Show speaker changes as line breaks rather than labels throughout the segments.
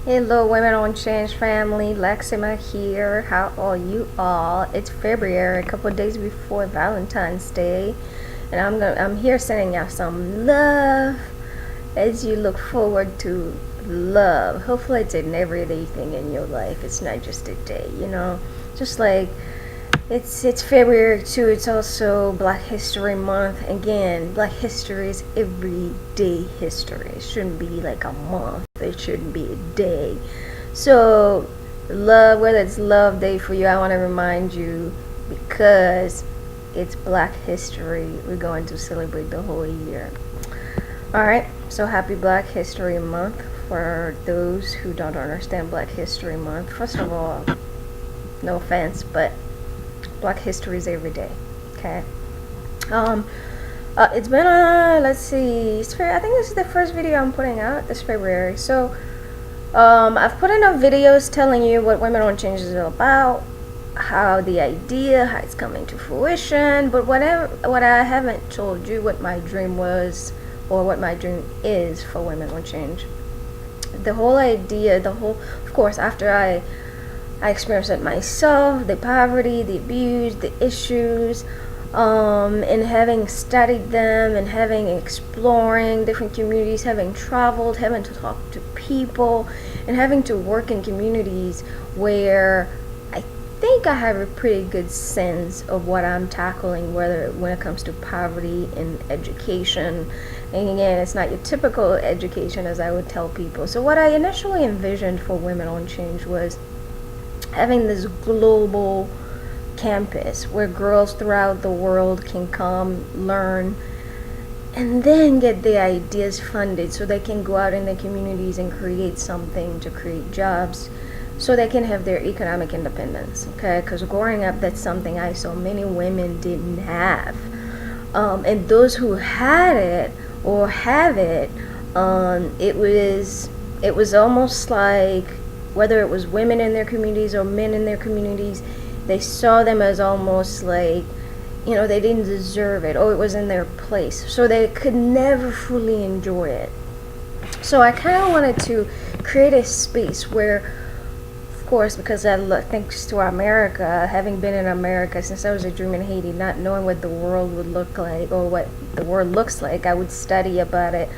Hello, Women on Change family. Lexima here. How are you all? It's February, a couple of days before Valentine's Day, and I'm here sending y'all some love as you look forward to love. Hopefully, it's an everyday thing in your life. It's not just a day, Just like it's February too. It's also Black History Month. Again, Black history is everyday history. It shouldn't be like a month. It shouldn't be a day. So, love, whether it's Love Day for you, I want to remind you because it's Black History. We're going to celebrate the whole year. All right. So happy Black History Month. For those who don't understand Black History Month, first of all, no offense, but Black history is every day. Okay. It's been let's see. I think this is the first video I'm putting out this February. So, I've put enough videos telling you what Women on Change is all about, how it's coming to fruition. But what I haven't told you what my dream was or what my dream is for Women on Change. The whole idea, of course, after I experienced it myself, the poverty, the abuse, the issues, and having studied them and having exploring different communities, having traveled, having to talk to people, and having to work in communities where I think I have a pretty good sense of what I'm tackling, when it comes to poverty and education. And again, it's not your typical education, as I would tell people. So what I initially envisioned for Women on Change was having this global campus where girls throughout the world can come, learn, and then get their ideas funded so they can go out in their communities and create something to create jobs so they can have their economic independence. Okay, because growing up, that's something I saw many women didn't have, and those who had it or have it, it was almost like, whether it was women in their communities or men in their communities, they saw them as almost like, they didn't deserve it, or it was in their place. So they could never fully enjoy it. So I kind of wanted to create a space where, of course, because thanks to America, having been in America since I was a dream in Haiti, not knowing what the world would look like or what the world looks like, I would study about it.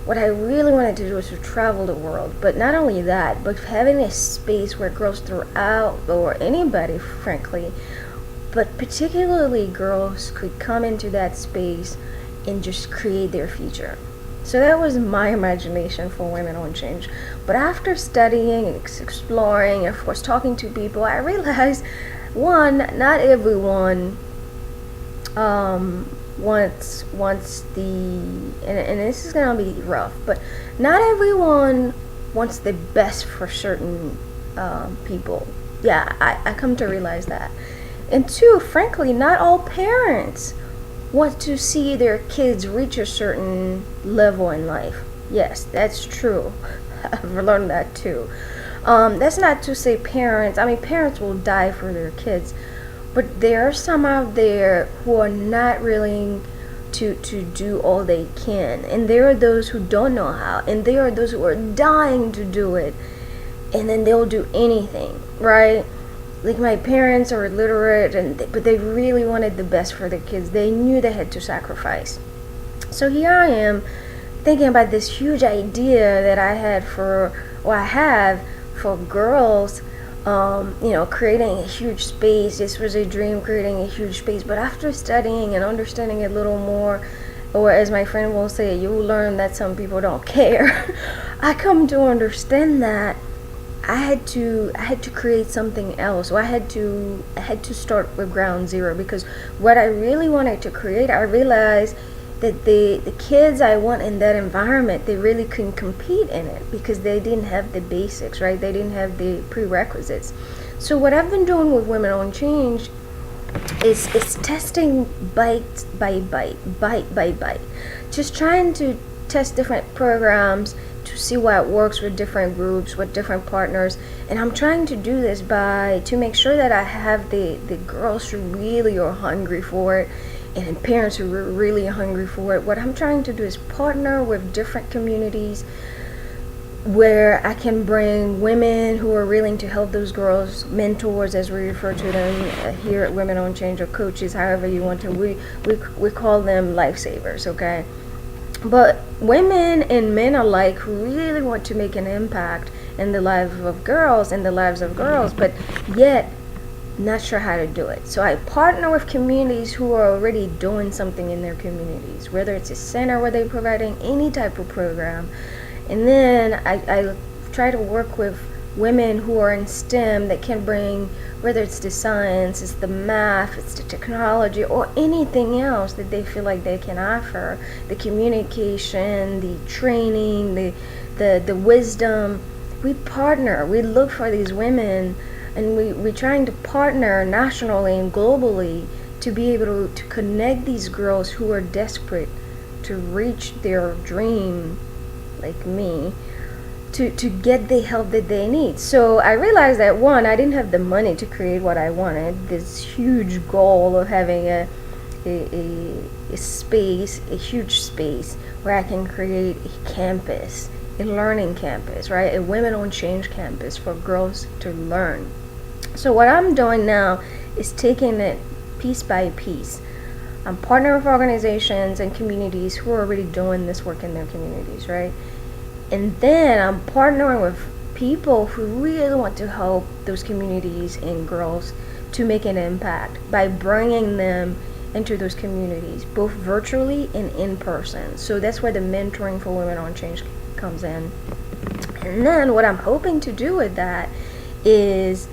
What I really wanted to do was to travel the world, but not only that, but having a space where girls throughout, or anybody frankly, but particularly girls, could come into that space and just create their future. So that was my imagination for Women on Change. But after studying, exploring, and of course talking to people, I realized, one, not everyone wants the, and this is gonna be rough, but not everyone wants the best for certain people. Yeah, I come to realize that. And two, frankly, not all parents want to see their kids reach a certain level in life. Yes, that's true. I've learned that too. That's not to say parents will die for their kids, but there are some out there who are not willing to do all they can. And there are those who don't know how. And there are those who are dying to do it. And then they'll do anything, right? Like my parents are illiterate, but they really wanted the best for their kids. They knew they had to sacrifice. So here I am thinking about this huge idea that I have for girls, creating a huge space. This was a dream, creating a huge space. But after studying and understanding it a little more, or as my friend will say, you'll learn that some people don't care. I come to understand that I had to create something else. I had to start with ground zero, because what I really wanted to create, I realized that the kids I want in that environment, they really couldn't compete in it because they didn't have the basics, right? They didn't have the prerequisites. So what I've been doing with Women on Change is testing bite by bite, just trying to test different programs to see what works with different groups, with different partners. And I'm trying to do this to make sure that I have the girls who really are hungry for it, and parents who are really hungry for it. What I'm trying to do is partner with different communities where I can bring women who are willing to help those girls, mentors as we refer to them here at Women on Change, or coaches, however you want to. We call them lifesavers, okay? But women and men alike who really want to make an impact in the lives of girls, but yet not sure how to do it. So I partner with communities who are already doing something in their communities, whether it's a center where they're providing any type of program. And then I try to work with women who are in STEM that can bring, whether it's the science, it's the math, it's the technology, or anything else that they feel like they can offer, the communication, the training, the wisdom. We partner, we look for these women, and we're trying to partner nationally and globally to be able to connect these girls who are desperate to reach their dream, like me, to get the help that they need. So I realized that, one, I didn't have the money to create what I wanted, this huge goal of having a space, a huge space where I can create a campus, a learning campus, right? A Women on Change campus for girls to learn. So what I'm doing now is taking it piece by piece. I'm partnering with organizations and communities who are already doing this work in their communities, right? And then I'm partnering with people who really want to help those communities and girls to make an impact by bringing them into those communities, both virtually and in person. So that's where the mentoring for Women on Change comes in. And then what I'm hoping to do with that is,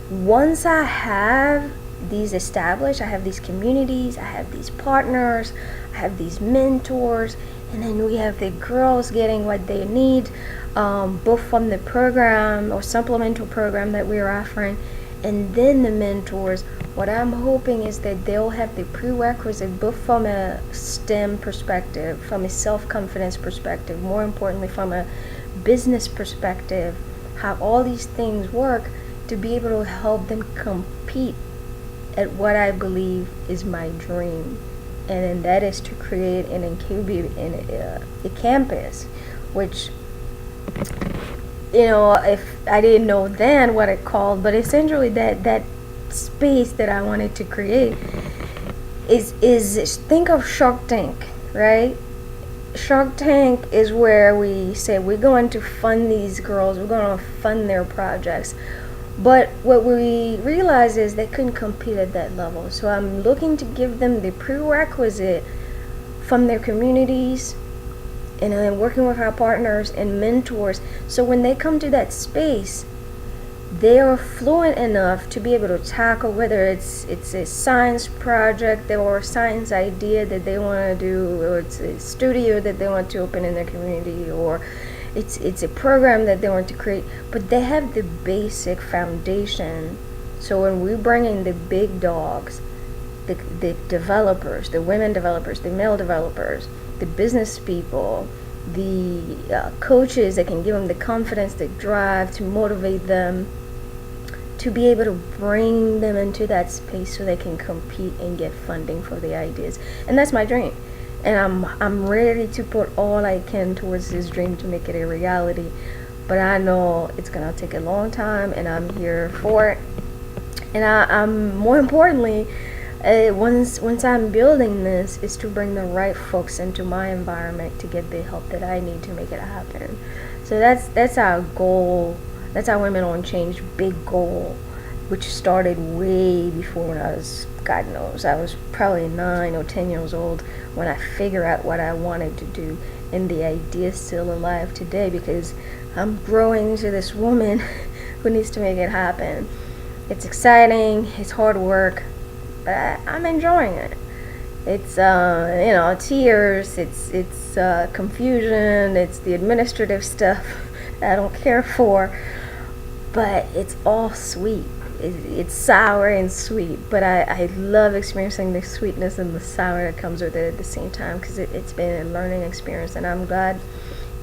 once I have these established, I have these communities, I have these partners, I have these mentors, and then we have the girls getting what they need, both from the program or supplemental program that we're offering, and then the mentors. What I'm hoping is that they'll have the prerequisite, both from a STEM perspective, from a self-confidence perspective, more importantly from a business perspective, how all these things work, to be able to help them compete at what I believe is my dream. And then that is to create an incubate in a campus, which, if I didn't know then what it called, but essentially that space that I wanted to create is think of Shark Tank, right? Shark Tank is where we say we're going to fund these girls, we're going to fund their projects. But what we realize is they couldn't compete at that level. So I'm looking to give them the prerequisite from their communities, and then working with our partners and mentors. So when they come to that space, they are fluent enough to be able to tackle, whether it's a science project or a science idea that they want to do, or it's a studio that they want to open in their community, or it's a program that they want to create, but they have the basic foundation. So when we bring in the big dogs, the developers, the women developers, the male developers, the business people, the coaches that can give them the confidence, the drive to motivate them, to be able to bring them into that space so they can compete and get funding for the ideas. And that's my dream. And I'm ready to put all I can towards this dream to make it a reality. But I know it's gonna take a long time, and I'm here for it. And I'm more importantly, once I'm building this, is to bring the right folks into my environment to get the help that I need to make it happen. So that's our goal. That's our Women on Change big goal, which started way before when I was, God knows, I was probably 9 or 10 years old when I figured out what I wanted to do. And the idea is still alive today because I'm growing into this woman who needs to make it happen. It's exciting, it's hard work, but I'm enjoying it. It's tears, it's confusion, it's the administrative stuff that I don't care for, but it's all sweet. It's sour and sweet, but I love experiencing the sweetness and the sour that comes with it at the same time, because it's been a learning experience, and I'm glad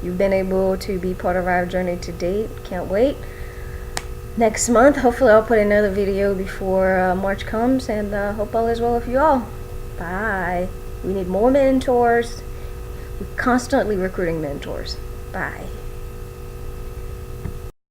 you've been able to be part of our journey to date. Can't wait. Next month, hopefully I'll put another video before March comes, and hope all is well with you all. Bye. We need more mentors. We're constantly recruiting mentors. Bye.